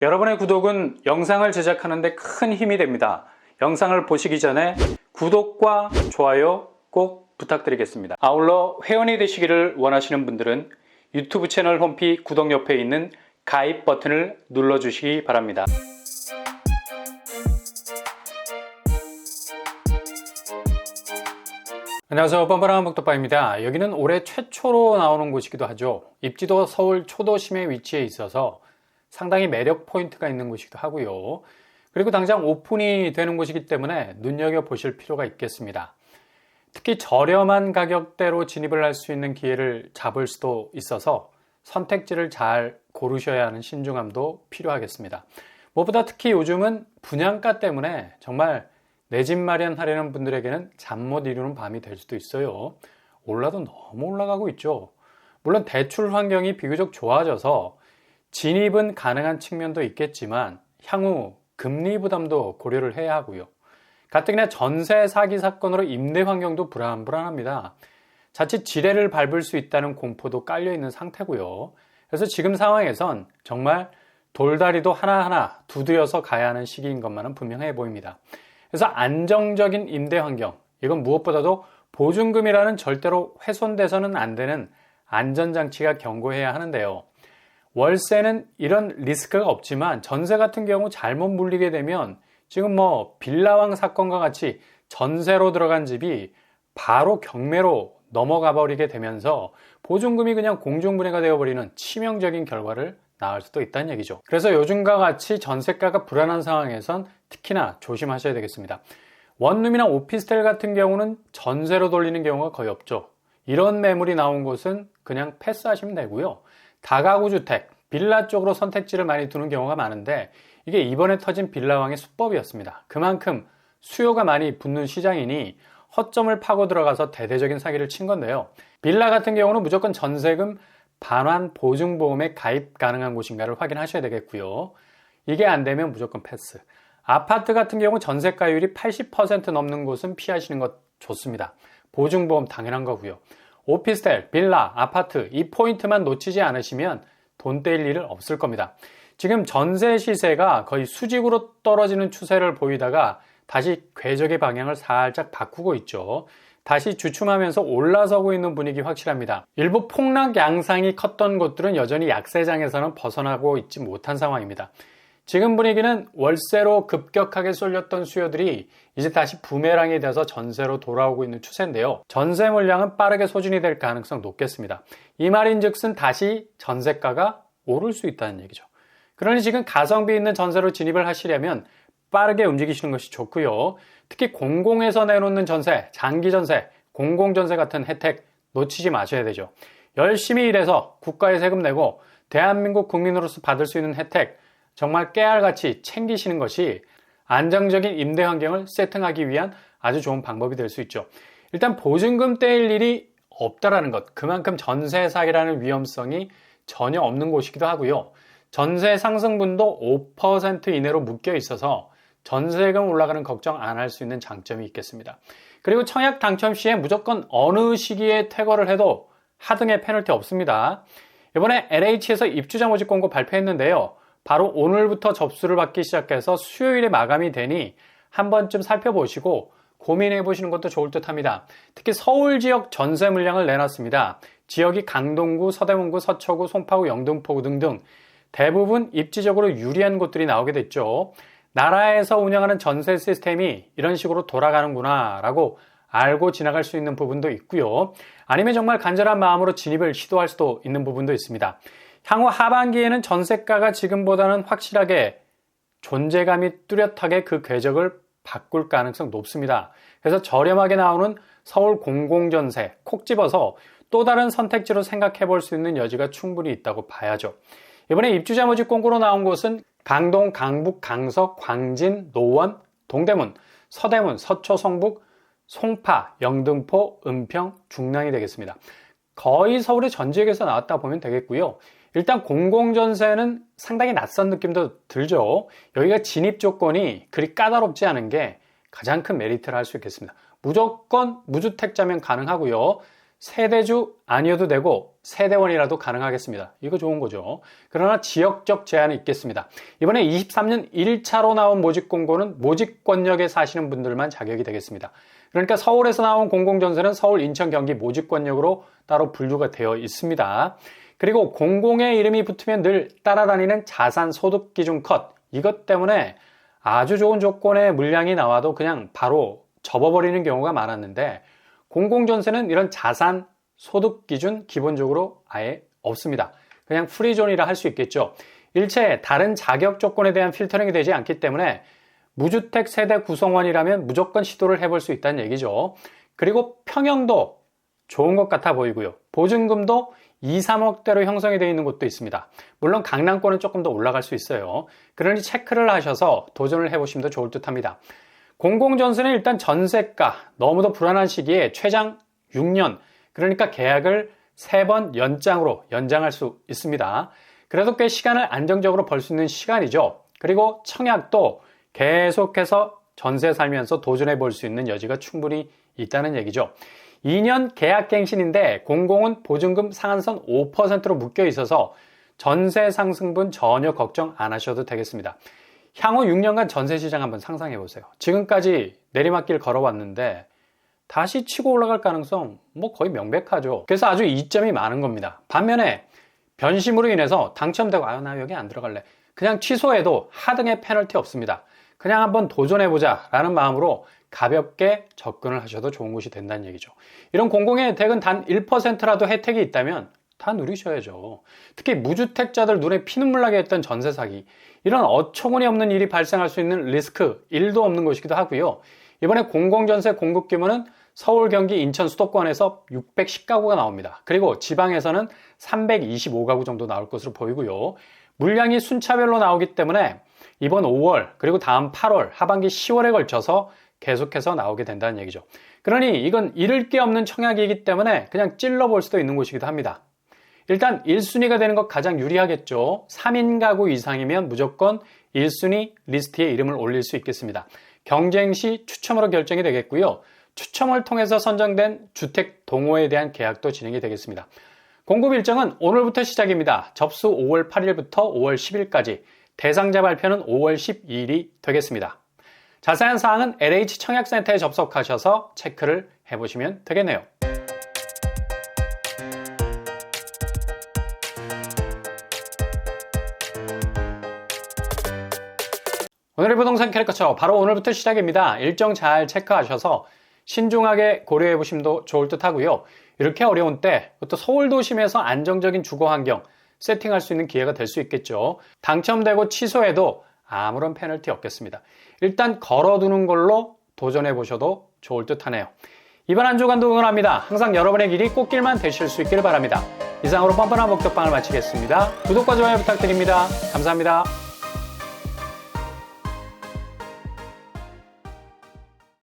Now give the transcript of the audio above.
여러분의 구독은 영상을 제작하는 데 큰 힘이 됩니다. 영상을 보시기 전에 구독과 좋아요 꼭 부탁드리겠습니다. 아울러 회원이 되시기를 원하시는 분들은 유튜브 채널 홈피 구독 옆에 있는 가입 버튼을 눌러주시기 바랍니다. 안녕하세요, 뻔뻔한 복덕바입니다. 여기는 올해 최초로 나오는 곳이기도 하죠. 입지도 서울 초도심에 위치해 있어서 상당히 매력 포인트가 있는 곳이기도 하고요. 그리고 당장 오픈이 되는 곳이기 때문에 눈여겨보실 필요가 있겠습니다. 특히 저렴한 가격대로 진입을 할 수 있는 기회를 잡을 수도 있어서 선택지를 잘 고르셔야 하는 신중함도 필요하겠습니다. 무엇보다 특히 요즘은 분양가 때문에 정말 내 집 마련하려는 분들에게는 잠 못 이루는 밤이 될 수도 있어요. 올라도 너무 올라가고 있죠. 물론 대출 환경이 비교적 좋아져서 진입은 가능한 측면도 있겠지만 향후 금리 부담도 고려를 해야 하고요. 가뜩이나 전세 사기 사건으로 임대 환경도 불안합니다. 자칫 지뢰를 밟을 수 있다는 공포도 깔려 있는 상태고요. 그래서 지금 상황에선 정말 돌다리도 하나하나 두드려서 가야 하는 시기인 것만은 분명해 보입니다. 그래서 안정적인 임대 환경, 이건 무엇보다도 보증금이라는 절대로 훼손돼서는 안 되는 안전장치가 견고해야 하는데요. 월세는 이런 리스크가 없지만 전세 같은 경우 잘못 물리게 되면 지금 빌라왕 사건과 같이 전세로 들어간 집이 바로 경매로 넘어가 버리게 되면서 보증금이 그냥 공중분해가 되어버리는 치명적인 결과를 낳을 수도 있다는 얘기죠. 그래서 요즘과 같이 전세가가 불안한 상황에선 특히나 조심하셔야 되겠습니다. 원룸이나 오피스텔 같은 경우는 전세로 돌리는 경우가 거의 없죠. 이런 매물이 나온 곳은 그냥 패스하시면 되고요. 다가구 주택, 빌라 쪽으로 선택지를 많이 두는 경우가 많은데 이게 이번에 터진 빌라왕의 수법이었습니다. 그만큼 수요가 많이 붙는 시장이니 허점을 파고 들어가서 대대적인 사기를 친 건데요. 빌라 같은 경우는 무조건 전세금 반환 보증보험에 가입 가능한 곳인가를 확인하셔야 되겠고요. 이게 안 되면 무조건 패스. 아파트 같은 경우 전세가율이 80% 넘는 곳은 피하시는 것 좋습니다. 보증보험 당연한 거고요. 오피스텔, 빌라, 아파트 이 포인트만 놓치지 않으시면 돈 떼일 일은 없을 겁니다. 지금 전세 시세가 거의 수직으로 떨어지는 추세를 보이다가 다시 궤적의 방향을 살짝 바꾸고 있죠. 다시 주춤하면서 올라서고 있는 분위기 확실합니다. 일부 폭락 양상이 컸던 곳들은 여전히 약세장에서는 벗어나고 있지 못한 상황입니다. 지금 분위기는 월세로 급격하게 쏠렸던 수요들이 이제 다시 부메랑이 돼서 전세로 돌아오고 있는 추세인데요. 전세 물량은 빠르게 소진이 될 가능성 높겠습니다. 이 말인즉슨 다시 전세가가 오를 수 있다는 얘기죠. 그러니 지금 가성비 있는 전세로 진입을 하시려면 빠르게 움직이시는 것이 좋고요. 특히 공공에서 내놓는 전세, 장기전세, 공공전세 같은 혜택 놓치지 마셔야 되죠. 열심히 일해서 국가에 세금 내고 대한민국 국민으로서 받을 수 있는 혜택 정말 깨알같이 챙기시는 것이 안정적인 임대 환경을 세팅하기 위한 아주 좋은 방법이 될 수 있죠. 일단 보증금 떼일 일이 없다라는 것, 그만큼 전세 사기라는 위험성이 전혀 없는 곳이기도 하고요. 전세 상승분도 5% 이내로 묶여 있어서 전세금 올라가는 걱정 안 할 수 있는 장점이 있겠습니다. 그리고 청약 당첨 시에 무조건 어느 시기에 퇴거를 해도 하등의 페널티 없습니다. 이번에 LH에서 입주자 모집 공고 발표했는데요. 바로 오늘부터 접수를 받기 시작해서 수요일에 마감이 되니 한 번쯤 살펴보시고 고민해 보시는 것도 좋을 듯 합니다. 특히 서울 지역 전세 물량을 내놨습니다. 지역이 강동구, 서대문구, 서초구, 송파구, 영등포구 등등 대부분 입지적으로 유리한 곳들이 나오게 됐죠. 나라에서 운영하는 전세 시스템이 이런 식으로 돌아가는구나 라고 알고 지나갈 수 있는 부분도 있고요. 아니면 정말 간절한 마음으로 진입을 시도할 수도 있는 부분도 있습니다. 향후 하반기에는 전세가가 지금보다는 확실하게 존재감이 뚜렷하게 그 궤적을 바꿀 가능성 높습니다. 그래서 저렴하게 나오는 서울 공공전세 콕 집어서 또 다른 선택지로 생각해 볼 수 있는 여지가 충분히 있다고 봐야죠. 이번에 입주자 모집 공고로 나온 곳은 강동, 강북, 강서, 광진, 노원, 동대문, 서대문, 서초, 성북, 송파, 영등포, 은평, 중랑이 되겠습니다. 거의 서울의 전 지역에서 나왔다 보면 되겠고요. 일단 공공전세는 상당히 낯선 느낌도 들죠. 여기가 진입 조건이 그리 까다롭지 않은 게 가장 큰 메리트를 할 수 있겠습니다. 무조건 무주택자면 가능하고요. 세대주 아니어도 되고 세대원이라도 가능하겠습니다. 이거 좋은 거죠. 그러나 지역적 제한이 있겠습니다. 이번에 23년 1차로 나온 모집 공고는 모집권역에 사시는 분들만 자격이 되겠습니다. 그러니까 서울에서 나온 공공전세는 서울, 인천, 경기 모집권역으로 따로 분류가 되어 있습니다. 그리고 공공의 이름이 붙으면 늘 따라다니는 자산소득기준 컷, 이것 때문에 아주 좋은 조건의 물량이 나와도 그냥 바로 접어버리는 경우가 많았는데, 공공전세는 이런 자산소득기준 기본적으로 아예 없습니다. 그냥 프리존이라 할 수 있겠죠. 일체 다른 자격 조건에 대한 필터링이 되지 않기 때문에 무주택 세대 구성원이라면 무조건 시도를 해볼 수 있다는 얘기죠. 그리고 평형도 좋은 것 같아 보이고요. 보증금도 2, 3억대로 형성이 되어 있는 곳도 있습니다. 물론 강남권은 조금 더 올라갈 수 있어요. 그러니 체크를 하셔서 도전을 해보시면 더 좋을 듯 합니다. 공공전세는 일단 전세가, 너무도 불안한 시기에 최장 6년, 그러니까 계약을 3번 연장으로 연장할 수 있습니다. 그래도 꽤 시간을 안정적으로 벌 수 있는 시간이죠. 그리고 청약도 계속해서 전세 살면서 도전해 볼 수 있는 여지가 충분히 있다는 얘기죠. 2년 계약갱신인데 공공은 보증금 상한선 5%로 묶여 있어서 전세 상승분 전혀 걱정 안 하셔도 되겠습니다. 향후 6년간 전세 시장 한번 상상해 보세요. 지금까지 내리막길 걸어왔는데 다시 치고 올라갈 가능성 거의 명백하죠. 그래서 아주 이점이 많은 겁니다. 반면에 변심으로 인해서 당첨되고 나 여기 안 들어갈래, 그냥 취소해도 하등의 페널티 없습니다. 그냥 한번 도전해보자 라는 마음으로 가볍게 접근을 하셔도 좋은 곳이 된다는 얘기죠. 이런 공공의 혜택은 단 1%라도 혜택이 있다면 다 누리셔야죠. 특히 무주택자들 눈에 피눈물 나게 했던 전세 사기, 이런 어처구니 없는 일이 발생할 수 있는 리스크 1도 없는 곳이기도 하고요. 이번에 공공전세 공급 규모는 서울, 경기, 인천 수도권에서 610가구가 나옵니다. 그리고 지방에서는 325가구 정도 나올 것으로 보이고요. 물량이 순차별로 나오기 때문에 이번 5월 그리고 다음 8월, 하반기 10월에 걸쳐서 계속해서 나오게 된다는 얘기죠. 그러니 이건 잃을 게 없는 청약이기 때문에 그냥 찔러볼 수도 있는 곳이기도 합니다. 일단 1순위가 되는 것 가장 유리하겠죠. 3인 가구 이상이면 무조건 1순위 리스트에 이름을 올릴 수 있겠습니다. 경쟁 시 추첨으로 결정이 되겠고요. 추첨을 통해서 선정된 주택 동호회에 대한 계약도 진행이 되겠습니다. 공급 일정은 오늘부터 시작입니다. 접수 5월 8일부터 5월 10일까지, 대상자 발표는 5월 12일이 되겠습니다. 자세한 사항은 LH 청약센터에 접속하셔서 체크를 해보시면 되겠네요. 오늘의 부동산 캐릭터처 바로 오늘부터 시작입니다. 일정 잘 체크하셔서 신중하게 고려해 보심도 좋을 듯 하고요. 이렇게 어려운 때 또 서울 도심에서 안정적인 주거 환경 세팅할 수 있는 기회가 될 수 있겠죠. 당첨되고 취소해도 아무런 페널티 없겠습니다. 일단 걸어두는 걸로 도전해 보셔도 좋을 듯 하네요. 이번 한 주간도 응원합니다. 항상 여러분의 길이 꽃길만 되실 수 있기를 바랍니다. 이상으로 뻔뻔한 목격방을 마치겠습니다. 구독과 좋아요 부탁드립니다. 감사합니다.